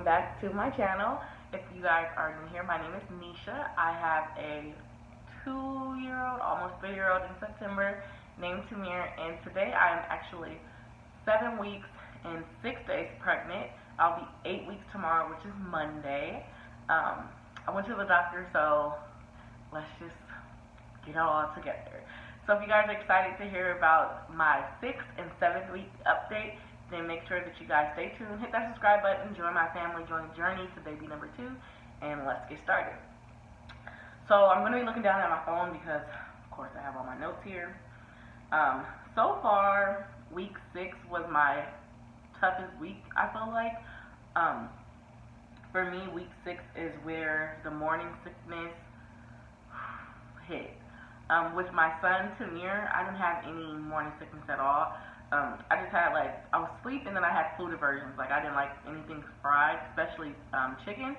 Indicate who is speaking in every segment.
Speaker 1: welcome back to my channel. If you guys are new here, my name is Nisha. I have a 2-year-old, almost 3-year-old in September, named Tamir, and today I am actually 7 weeks and 6 days pregnant. I'll be 8 weeks tomorrow, which is Monday. I went to the doctor, so let's just get it all together. So if you guys are excited to hear about my 6th and 7th week update, then make sure that you guys stay tuned, hit that subscribe button, join my family, join the journey to baby number 2, and let's get started. So I'm going to be looking down at my phone because, of course, I have all my notes here. So far, week 6 was my toughest week, I feel like. For me, week 6 is where the morning sickness hit. With my son, Tamir, I didn't have any morning sickness at all. I just had, I was asleep and then I had food aversions. I didn't like anything fried, especially chicken.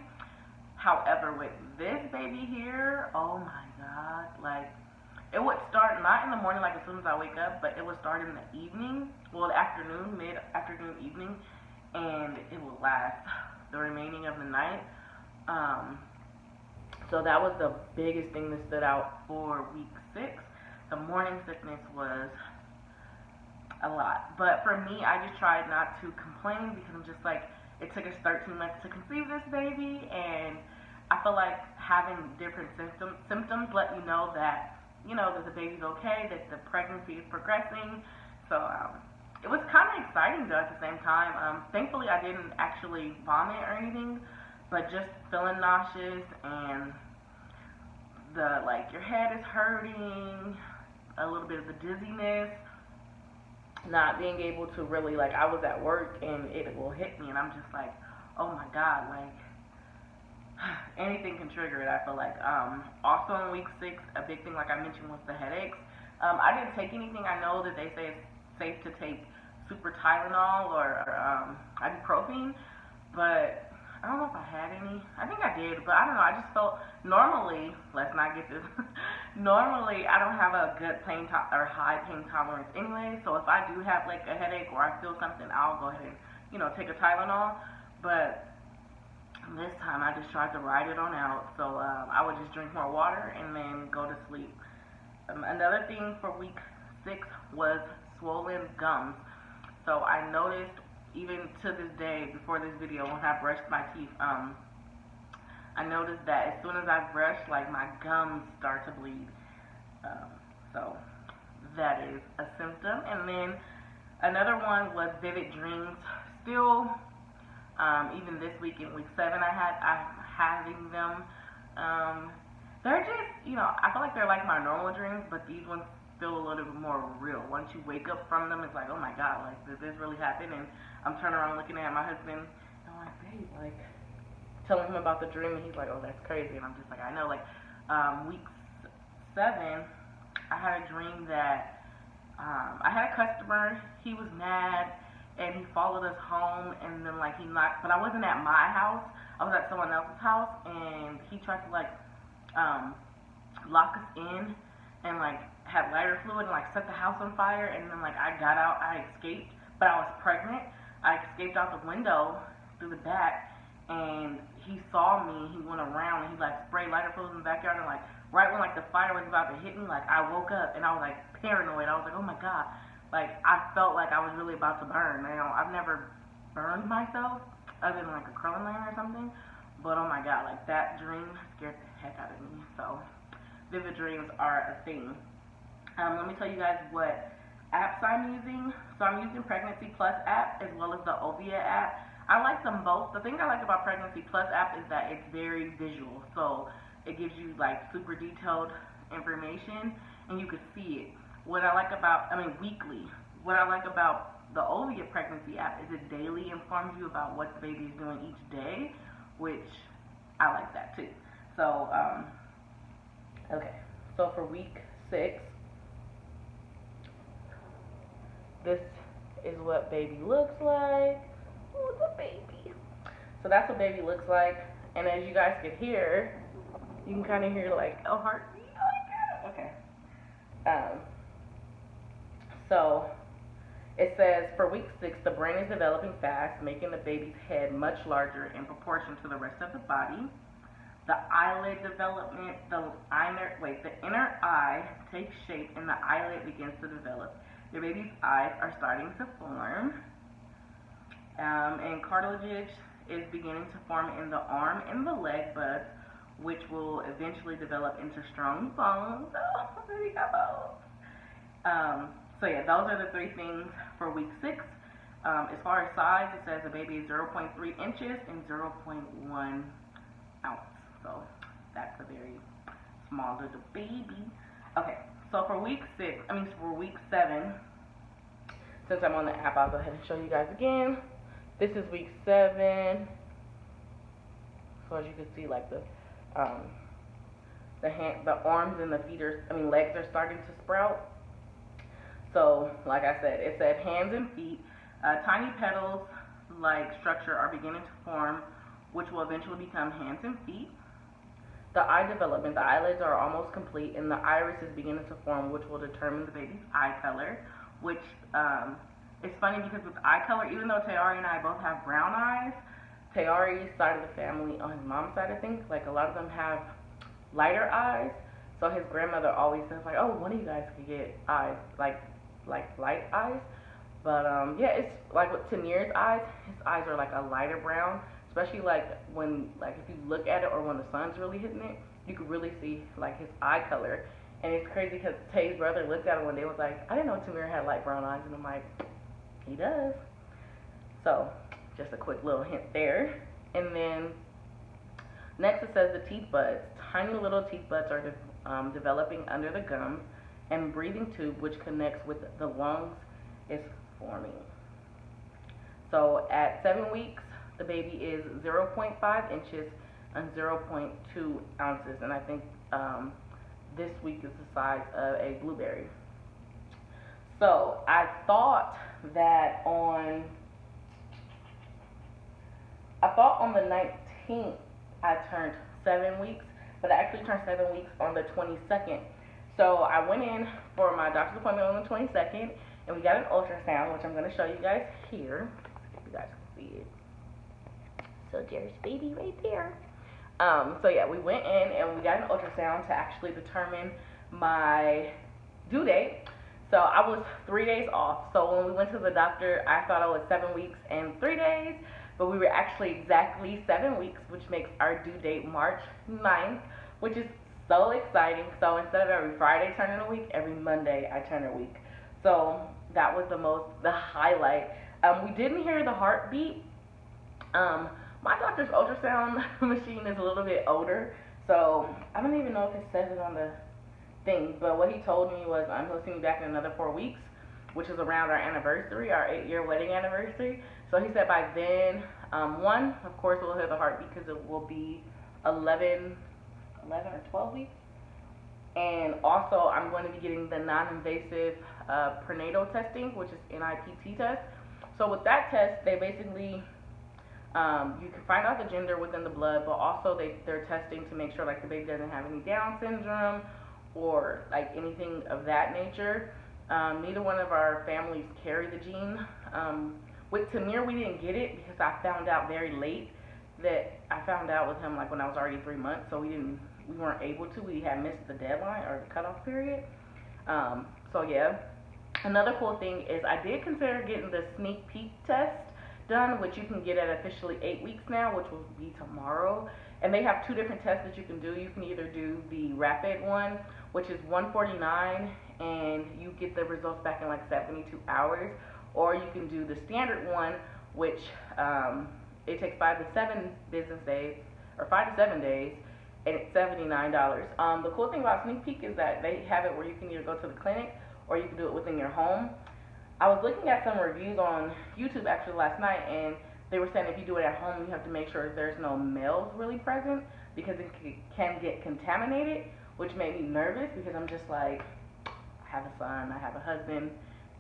Speaker 1: However, with this baby here, oh my God, it would start not in the morning, as soon as I wake up, but it would start in the evening, well, the afternoon, mid-afternoon, evening, and it would last the remaining of the night. So that was the biggest thing that stood out for week 6. The morning sickness was a lot. But for me, I just tried not to complain because I'm just it took us 13 months to conceive this baby, and I feel like having different symptoms let you know that, that the baby's okay, that the pregnancy is progressing. So it was kind of exciting though at the same time. Thankfully, I didn't actually vomit or anything, but just feeling nauseous and your head is hurting, a little bit of the dizziness, not being able to really, I was at work and it will hit me and I'm just oh my God, anything can trigger it, I feel like. Also in week 6, a big thing, I mentioned, was the headaches. I didn't take anything. I know that they say it's safe to take super Tylenol or ibuprofen, but I don't know if I had any. I think I did, but I don't know. I just felt, normally, let's not get this, normally I don't have a good pain or high pain tolerance anyway, so if I do have a headache or I feel something, I'll go ahead and, take a Tylenol, but this time I just tried to ride it on out, so I would just drink more water and then go to sleep. Another thing for week 6 was swollen gums. So I noticed, even to this day, before this video, when I brushed my teeth, I noticed that as soon as I brush, my gums start to bleed. So that is a symptom. And then another one was vivid dreams. Still, even this week in week 7, I'm having them. They're just, I feel like they're like my normal dreams, but these ones feel a little bit more real. Once you wake up from them, it's oh my God, did this really happen? And I'm turning around looking at my husband, and I'm babe, telling him about the dream, and he's oh, that's crazy. And I'm just I know, week 7, I had a dream that I had a customer. He was mad, and he followed us home, and then he knocked, but I wasn't at my house. I was at someone else's house, and he tried to lock us in, and had lighter fluid and set the house on fire. And then I got out, I escaped, but I was pregnant. I escaped out the window through the back, and he saw me. He went around and he sprayed lighter fluid in the backyard, and right when the fire was about to hit me, I woke up and I was paranoid. I was oh my God, I felt I was really about to burn. I've never burned myself other than a curling iron or something, but oh my God, that dream scared the heck out of me. So vivid dreams are a thing. Let me tell you guys what apps I'm using. So I'm using Pregnancy Plus app as well as the Ovia app. I like them both. The thing I like about Pregnancy Plus app is that it's very visual. So it gives you super detailed information and you can see it. What I like about, weekly. What I like about the Ovia Pregnancy app is it daily informs you about what the baby is doing each day, which I like that too. So, okay. So for week 6, this is what baby looks like. Ooh, the baby. So that's what baby looks like. And as you guys can hear, you can kind of hear a heartbeat. Oh my God. Okay. So It says for week 6, the brain is developing fast, making the baby's head much larger in proportion to the rest of the body. The eyelid development, the inner eye takes shape and the eyelid begins to develop. Your baby's eyes are starting to form, and cartilage is beginning to form in the arm and the leg buds, which will eventually develop into strong bones. Oh, baby got bones. So yeah, those are the 3 things for week 6. As far as size, it says the baby is 0.3 inches and 0.1 ounce. So that's a very small little baby. Okay, so for week 7, since I'm on the app, I'll go ahead and show you guys again. This is week 7. So as you can see, like the arms and the legs are starting to sprout. So, like I said, it said hands and feet. Tiny petals-like structure are beginning to form, which will eventually become hands and feet. The eye development, the eyelids are almost complete, and the iris is beginning to form, which will determine the baby's eye color, which is funny because with eye color, even though Tayari and I both have brown eyes, Tayari's side of the family, on his mom's side, I think, like a lot of them have lighter eyes, so his grandmother always says, like, oh, one of you guys could get eyes, like light eyes. But yeah, it's like with Tanir's eyes, his eyes are like a lighter brown, especially like when, like if you look at it or when the sun's really hitting it, you can really see like his eye color. And it's crazy because Tay's brother looked at him one day and was like, I didn't know Tanir had light brown eyes. And I'm like, he does. So just a quick little hint there. And then next it says the teeth buds. Tiny little teeth buds are developing under the gums, and breathing tube, which connects with the lungs, is forming. So at 7 weeks, the baby is 0.5 inches and 0.2 ounces, and I think this week is the size of a blueberry. So I thought on the 19th I turned 7 weeks, but I actually turned 7 weeks on the 22nd. So I went in for my doctor's appointment on the 22nd, and we got an ultrasound, which I'm going to show you guys here, if you guys can see it. So there's baby right there. So yeah, we went in and we got an ultrasound to actually determine my due date. So I was 3 days off. So when we went to the doctor, I thought I was 7 weeks and 3 days, but we were actually exactly 7 weeks, which makes our due date March 9th, which is so exciting. So instead of every Friday turning a week, every Monday I turn a week. So that was the highlight. We didn't hear the heartbeat. My doctor's ultrasound machine is a little bit older, so I don't even know if it says it on the thing, but what he told me was he'll see me back in another 4 weeks, which is around our anniversary, our 8-year wedding anniversary. So he said by then, one, of course, we'll hear the heartbeat because it will be 11 or 12 weeks. And also, I'm going to be getting the non-invasive prenatal testing, which is NIPT test. So with that test, they basically, you can find out the gender within the blood, but also they're testing to make sure like the baby doesn't have any Down syndrome or like anything of that nature. Neither one of our families carry the gene. With Tanir, we didn't get it because I found out very late. That I found out with him like when I was already 3 months, so we weren't able to. We had missed the deadline or the cutoff period. So yeah. Another cool thing is I did consider getting the sneak peek test done, which you can get at officially 8 weeks now, which will be tomorrow. And they have 2 different tests that you can do. You can either do the rapid one, which is $149, and you get the results back in like 72 hours, or you can do the standard one, which it takes 5 to 7 business days, or 5 to 7 days, and it's $79. The cool thing about Sneak Peek is that they have it where you can either go to the clinic or you can do it within your home. I was looking at some reviews on YouTube actually last night, and they were saying if you do it at home, you have to make sure there's no males really present because it can get contaminated, which made me nervous because I'm just like, I have a son, I have a husband,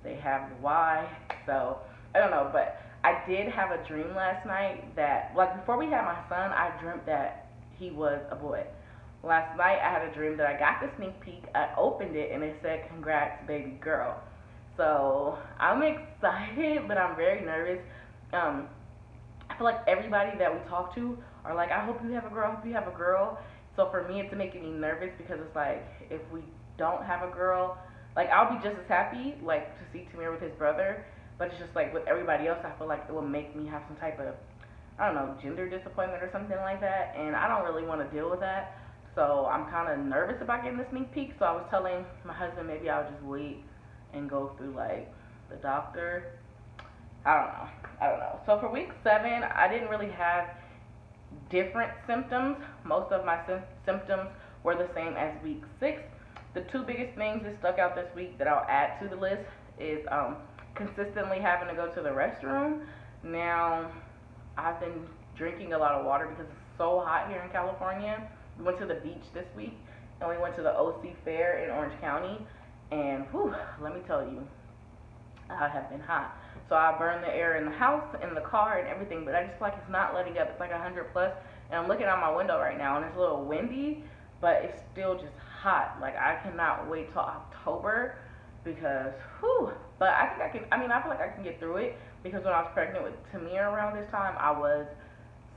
Speaker 1: they have the Y, so I don't know, but I did have a dream last night that, like before we had my son, I dreamt that he was a boy. Last night I had a dream that I got the sneak peek, I opened it, and it said, congrats baby girl. So I'm excited, but I'm very nervous. Um, I feel like everybody that we talk to are like, I hope you have a girl, I hope you have a girl. So for me, it's making me nervous because it's like, if we don't have a girl, like I'll be just as happy like to see Tamir with his brother, but it's just like with everybody else, I feel like it will make me have some type of, I don't know, gender disappointment or something like that, and I don't really want to deal with that. So I'm kind of nervous about getting the sneak peek. So I was telling my husband maybe I'll just wait and go through like the doctor. I don't know. I don't know. So for week 7, I didn't really have different symptoms. Most of my symptoms were the same as week 6. The two biggest things that stuck out this week that I'll add to the list is consistently having to go to the restroom. Now, I've been drinking a lot of water because it's so hot here in California. We went to the beach this week, and we went to the OC Fair in Orange County, and whew, let me tell you, I have been hot. So I burned the air in the house, in the car, and everything, but I just feel like it's not letting up. It's like 100 plus, and I'm looking out my window right now, and it's a little windy, but it's still just hot. Like, I cannot wait till October because, whew, but I think I can, I mean, I feel like I can get through it because when I was pregnant with Tamir around this time, I was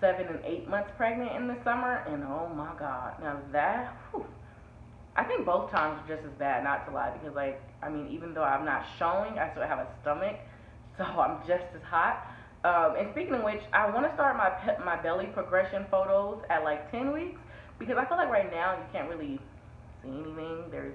Speaker 1: 7 and 8 months pregnant in the summer, and oh my God, now that, whew, I think both times are just as bad, not to lie, because like, I mean, even though I'm not showing, I still have a stomach, so I'm just as hot. And speaking of which, I want to start my belly progression photos at like 10 weeks, because I feel like right now you can't really see anything.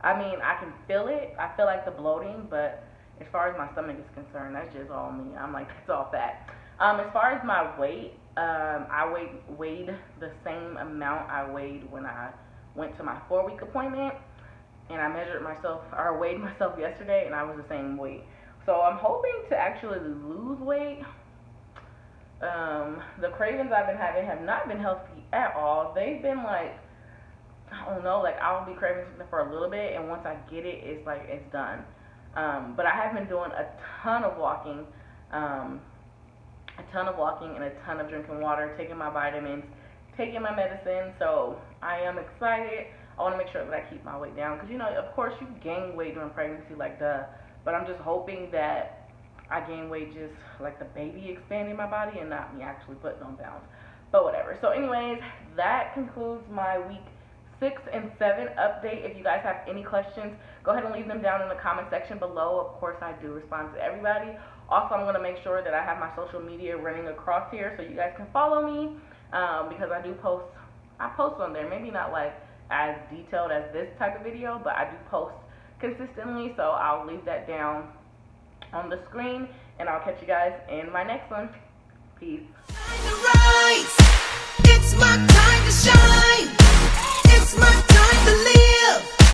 Speaker 1: I mean, I can feel it. I feel like the bloating, but as far as my stomach is concerned, that's just all me. I'm like, it's all fat. As far as my weight, I weighed the same amount I weighed when I went to my 4-week appointment, and I measured myself, or weighed myself yesterday, and I was the same weight. So I'm hoping to actually lose weight. The cravings I've been having have not been healthy at all. They've been like, I don't know, like I'll be craving something for a little bit, and once I get it, it's like it's done. But I have been doing a ton of walking, and a ton of drinking water, taking my vitamins, taking my medicine. So I am excited. I want to make sure that I keep my weight down because, you know, of course you gain weight during pregnancy, like duh. But I'm just hoping that I gain weight just like the baby expanding my body and not me actually putting on pounds. But whatever. So anyways, that concludes my week 6 and 7 update. If you guys have any questions, go ahead and leave them down in the comment section below. Of course, I do respond to everybody. Also, I'm going to make sure that I have my social media running across here so you guys can follow me because I post on there. Maybe not like as detailed as this type of video, but I do post consistently, so I'll leave that down on the screen, and I'll catch you guys in my next one. Peace.